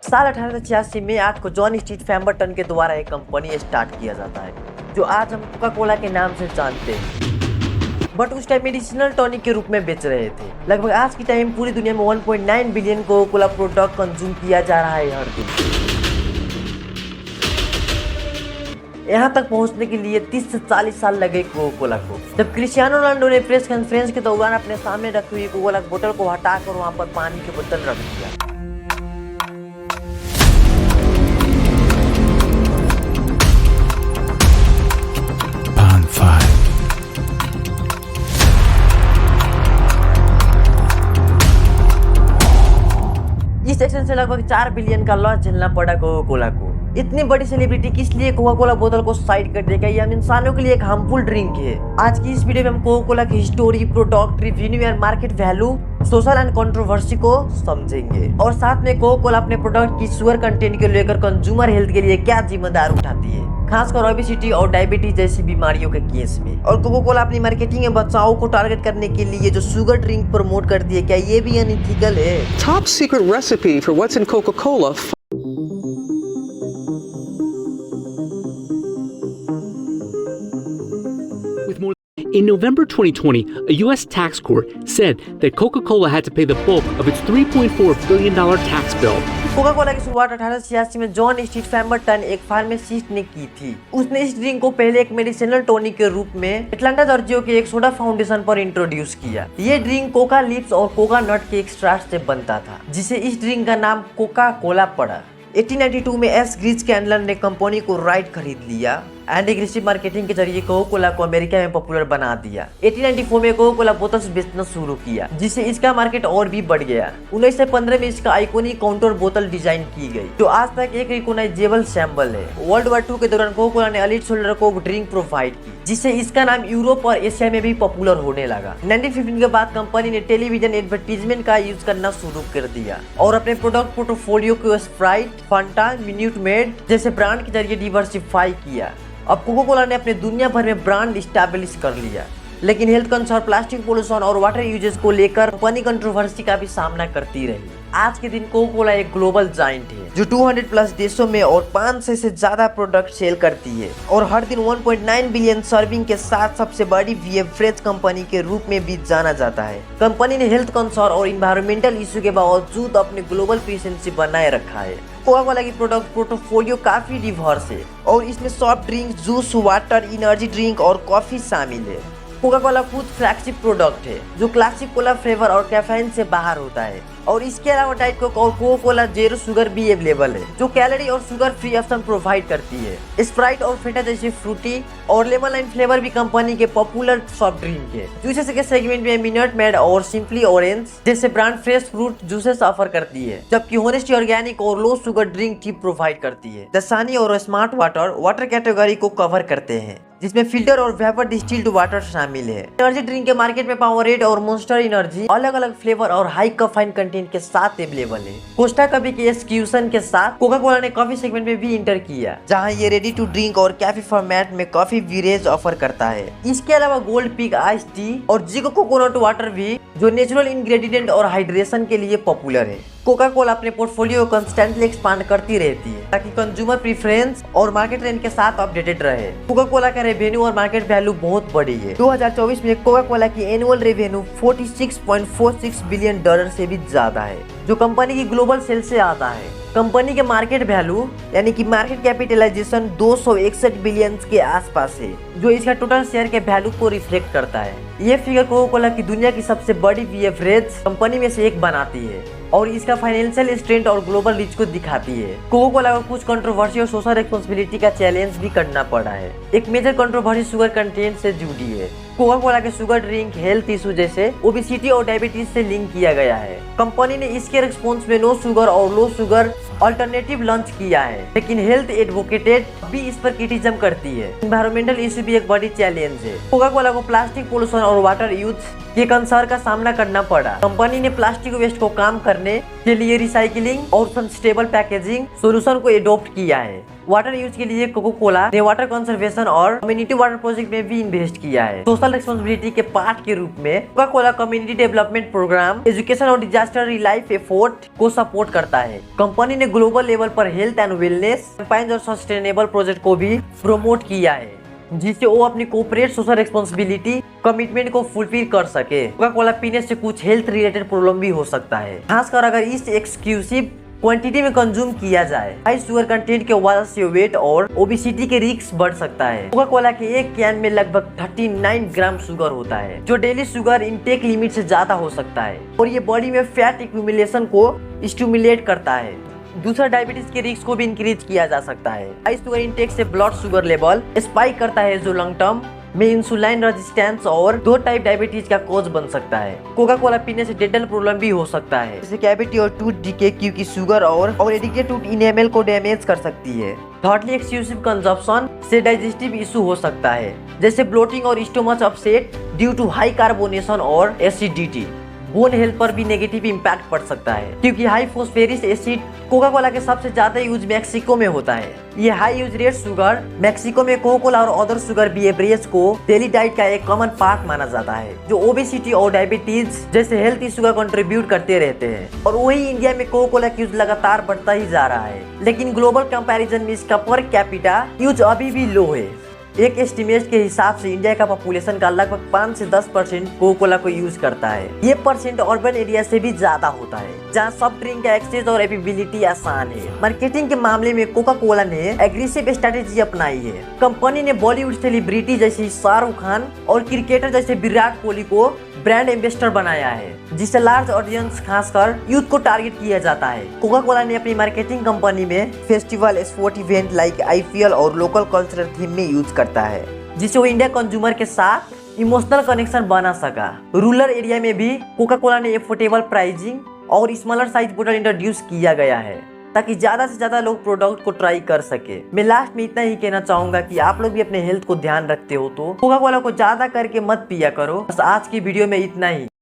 साल 1886 में आज को जॉन स्ट्रीट फैम्बरटन के द्वारा एक कंपनी स्टार्ट किया जाता है जो आज हम कोका कोला के नाम से जानते हैं, बट उस टाइम मेडिसिनल टॉनिक के रूप में बेच रहे थे। लगभग आज की टाइम पूरी दुनिया में 1.9 billion Coca Cola product consume किया जा रहा है हर दिन। यहाँ तक पहुँचने के लिए 30 से 40 साल लगे कोका कोला को। जब क्रिस्टियानो रोनाल्डो ने प्रेस कॉन्फ्रेंस के दौरान अपने सामने रखी हुई कोका कोला बोतल को हटाकर वहाँ पर पानी की बोतल रख दिया। इस एक्शन से लगभग 4 बिलियन का लॉस झेलना पड़ा कोका कोला को। इतनी बड़ी सेलिब्रिटी किस लिए कोका कोला बोतल को साइड कर देगा? ये हम इंसानों के लिए एक हार्मफुल ड्रिंक है। आज की इस वीडियो में हम कोका कोला की history, product, revenue and market value, social and controversy को समझेंगे और साथ में कोका कोला अपने प्रोडक्ट की शुगर कंटेंट को लेकर कंज्यूमर हेल्थ के लिए क्या जिम्मेदार उठाती है, खासकर ओबेसिटी और डायबिटीज जैसी बीमारियों के केस में। और कोका कोला अपनी मार्केटिंग में बच्चों को टारगेट करने के लिए जो शुगर ड्रिंक प्रमोट करती है, क्या ये भी अनइथिकल है? Top secret recipe for what's in Coca-Cola. In November 2020, a U.S. tax court said that Coca-Cola had to pay the bulk of its $3.4 billion tax bill. Coca Cola की शुरुआत 1886 में John street फैम्बरटन एक pharmacist ने की थी। उसने इस drink को पहले एक मेडिसिनल टॉनिक के रूप में एटलांटा जॉर्जिया के एक सोडा फाउंडेशन पर इंट्रोड्यूस किया। ये ड्रिंक कोका लीव्स और कोका नट के एक्सट्रैक्ट से बनता था, जिसे इस ड्रिंक का नाम कोका कोला पड़ा। 1892 में एस ग्रीज कैंडलर ने कंपनी को राइट खरीद लिया एंड एग्रेसिव मार्केटिंग के जरिए कोका कोला को अमेरिका में पॉपुलर बना दिया। 1894 में कोका कोला बोतल्स बेचना शुरू किया, जिससे इसका मार्केट और भी बढ़ गया। 1915 में इसका आइकॉनिक काउंटर बोतल डिजाइन की गई, जो आज तक एक रिकॉग्नाइजेबल सैंबल है। वर्ल्ड वॉर 2 के दौरान कोका कोला ने एलीट सोल्जर को ड्रिंक प्रोवाइड की, जिससे इसका नाम यूरोप और एशिया में भी पॉपुलर होने लगा। 1915 के बाद कंपनी ने टेलीविजन एडवर्टीजमेंट का यूज करना शुरू कर दिया और अपने प्रोडक्ट पोर्टफोलियो को स्प्राइट, फंटा, मिन्यूट मेड जैसे ब्रांड के जरिए डिवर्सिफाई किया। अब कोका कोला ने अपने दुनिया भर में ब्रांड इस्टेब्लिश कर लिया, लेकिन हेल्थ कंसर्न, प्लास्टिक पोल्यूशन और वाटर यूजेस को लेकर कंपनी कंट्रोवर्सी का भी सामना करती रही। आज के दिन कोका कोला एक ग्लोबल जायंट है जो 200+ देशों में और 500 से ज्यादा प्रोडक्ट सेल करती है और हर दिन 1.9 बिलियन सर्विंग के साथ सबसे बड़ी बेवरेज कंपनी के रूप में भी जाना जाता है। कंपनी ने हेल्थ कंसर्न और इन्वायरमेंटल इश्यू के बावजूद अपने ग्लोबल प्रेजेंस बनाए रखा है। कोका कोला की प्रोडक्ट पोर्टफोलियो काफी डिवर्स है और इसमें soft drink, juice, water, energy drink और कॉफी शामिल है। कोका कोला खुद फ्लैगशिप प्रोडक्ट है जो क्लासिक कोला फ्लेवर और कैफीन से बाहर होता है और इसके अलावा डाइट कोक और कोका कोला जेरो शुगर भी अवेलेबल है, जो कैलोरी और शुगर फ्री ऑप्शन प्रोवाइड करती है। स्प्राइट और फेंटा जैसी फ्रूटी और लेमन लाइन फ्लेवर भी कंपनी के पॉपुलर सॉफ्ट ड्रिंक है। जूसेस के सेगमेंट में मिनट मेड और सिंपली ऑरेंज जैसे brand fresh fruit juices offer करती है, जबकि होनेस्टी ऑर्गेनिक और low sugar drink tea provide करती है। दसानी और स्मार्ट वाटर कैटेगरी को कवर करते हैं, जिसमें फिल्टर और वेपर डिस्टिल्ड वाटर शामिल है। एनर्जी ड्रिंक के मार्केट में पावरेड और मॉन्स्टर एनर्जी अलग अलग फ्लेवर और हाई कैफीन कंटेंट के साथ अवेलेबल है। कोस्टा कॉफी के एक्सक्लूसिव के साथ कोका कोला ने कॉफी सेगमेंट में भी इंटर किया, जहां ये रेडी टू ड्रिंक और कैफे फॉर्मेट में कॉफी बीवरेज ऑफर करता है। इसके अलावा गोल्ड पिग आइस टी और जिको कोकोनट वाटर भी, जो नेचुरल इंग्रेडिएंट और हाइड्रेशन के लिए पॉपुलर है। कोका कोला अपने पोर्टफोलियो को कंस्टेंटली एक्सपांड करती रहती है ताकि कंज्यूमर प्रेफरेंस और मार्केट ट्रेंड के साथ अपडेटेड रहे। कोका कोला का रेवेन्यू और मार्केट वैल्यू बहुत बड़ी है। 2024 में कोका कोला की एनुअल रेवेन्यू $46.46 बिलियन से भी ज्यादा है, जो कंपनी की ग्लोबल सेल से आता है। कंपनी के मार्केट वैल्यू यानी कि मार्केट कैपिटलाइजेशन 261 बिलियन के आसपास है, जो इसका टोटल शेयर के वैल्यू को रिफ्लेक्ट करता है। ये फिगर कोका कोला की दुनिया की सबसे बड़ी बेवरेज कंपनी में से एक बनाती है और इसका फाइनेंशियल स्ट्रेंथ और ग्लोबल रीच को दिखाती है। कोका कोला को कुछ कंट्रोवर्सी और सोशल रिस्पांसिबिलिटी का चैलेंज भी करना पड़ा है। एक मेजर कंट्रोवर्सी शुगर कंटेंट से जुड़ी है। कोका कोला के शुगर ड्रिंक हेल्थ इशू जैसे ओबेसिटी और डायबिटीज से लिंक किया गया है। कंपनी ने इसके रिस्पॉन्स में नो शुगर और लो शुगर अल्टरनेटिव लॉन्च किया है, लेकिन हेल्थ एडवोकेटेड भी इस पर क्रिटिसिज्म करती है। एनवायरमेंटल इशू भी एक बड़ी चैलेंज है। कोका कोला को प्लास्टिक पोल्यूशन और वाटर यूज के कंसर्न का सामना करना पड़ा। कंपनी ने प्लास्टिक वेस्ट को कम करने के लिए रिसाइकलिंग और सस्टेनेबल पैकेजिंग सॉल्यूशन को एडॉप्ट किया है। वाटर यूज के लिए कोका कोला ने वाटर कंजर्वेशन और कम्युनिटी वाटर प्रोजेक्ट में भी इन्वेस्ट किया है। सोशल रिस्पांसिबिलिटी के पार्ट के रूप में Coca Cola community development program, education और डिजास्टर रिलीफ एफर्ट को सपोर्ट करता है। कंपनी ने ग्लोबल लेवल पर हेल्थ एंड वेलनेस कैंपेन्स और सस्टेनेबल प्रोजेक्ट को भी प्रमोट किया है, जिससे वो अपनी कॉर्पोरेट सोशल रिस्पांसिबिलिटी कमिटमेंट को फुलफिल कर सके। कोका कोला पीने से कुछ हेल्थ रिलेटेड प्रॉब्लम भी हो सकता है, खासकर अगर इस एक्सक्लूसिव क्वांटिटी में कंज्यूम किया जाए। हाई शुगर कंटेंट के वजह से वेट और ओबेसिटी के रिस्क बढ़ सकता है। कोका कोला के एक कैन में लगभग 39 ग्राम शुगर होता है, जो डेली शुगर इनटेक लिमिट से ज्यादा हो सकता है, और ये बॉडी में फैट एक्यूमुलेशन को स्टिमुलेट करता है। दूसरा, डायबिटीज के रिस्क को भी इंक्रीज किया जा सकता है। हाई शुगर इनटेक से ब्लड शुगर लेवल स्पाइक करता है, जो लॉन्ग टर्म में इंसुलिन रेजिस्टेंस और 2 टाइप डायबिटीज का कॉज बन सकता है। कोका कोला पीने से डेंटल प्रॉब्लम भी हो सकता है, जैसे कैविटी और टूथ डिके, क्योंकि शुगर और एडिक्टेड टूथ इनेमल को डैमेज कर सकती है। थर्डली, एक्सक्लूसिव कंजप्शन से डाइजेस्टिव इशू हो सकता है, जैसे ब्लोटिंग और stomach upset due to high carbonation और एसिडिटी। बोन हेल्थ पर भी नेगेटिव इम्पैक्ट पड़ सकता है, क्योंकि high phosphoric acid Coca Cola के सबसे ज्यादा यूज मैक्सिको में होता है। ये high use rate sugar Mexico में कोका कोला और अदर शुगर बेवरेज को डेली डाइट का एक कॉमन पार्ट माना जाता है, जो ओबेसिटी और डायबिटीज जैसे हेल्थ इशू का कंट्रीब्यूट करते रहते हैं। और वही इंडिया में कोका कोला की यूज लगातार बढ़ता ही जा रहा है, लेकिन ग्लोबल कंपैरिजन में इसका पर कैपिटा यूज अभी भी लो है। एक एस्टिमेट के हिसाब से इंडिया का पॉपुलेशन का लगभग 5 से 10% कोका कोला को यूज करता है। ये परसेंट अर्बन एरिया से भी ज्यादा होता है, जहाँ सब ड्रिंक का एक्सेस और अवेलेबिलिटी आसान है। मार्केटिंग के मामले में कोका कोला ने एग्रेसिव स्ट्रेटेजी अपनाई है। कंपनी ने बॉलीवुड सेलिब्रिटी जैसे शाहरुख खान और क्रिकेटर जैसे विराट कोहली को ब्रांड एम्बेसडर बनाया है, जिससे लार्ज ऑडियंस खासकर यूथ को टारगेट किया जाता है। कोका कोला ने अपनी मार्केटिंग कंपनी में festival, sport event like IPL और लोकल कल्चरल थीम में यूज करता है, जिससे वो इंडिया कंज्यूमर के साथ इमोशनल कनेक्शन बना सका। रूरल एरिया में भी कोका कोला ने एफोर्डेबल प्राइसिंग और स्मॉलर साइज बोतल इंट्रोड्यूस किया गया है, ताकि ज्यादा से ज्यादा लोग प्रोडक्ट को ट्राई कर सके। मैं लास्ट में इतना ही कहना चाहूंगा कि आप लोग भी अपने हेल्थ को ध्यान रखते हो तो कोका कोला को ज्यादा करके मत पिया करो। बस आज की वीडियो में इतना ही।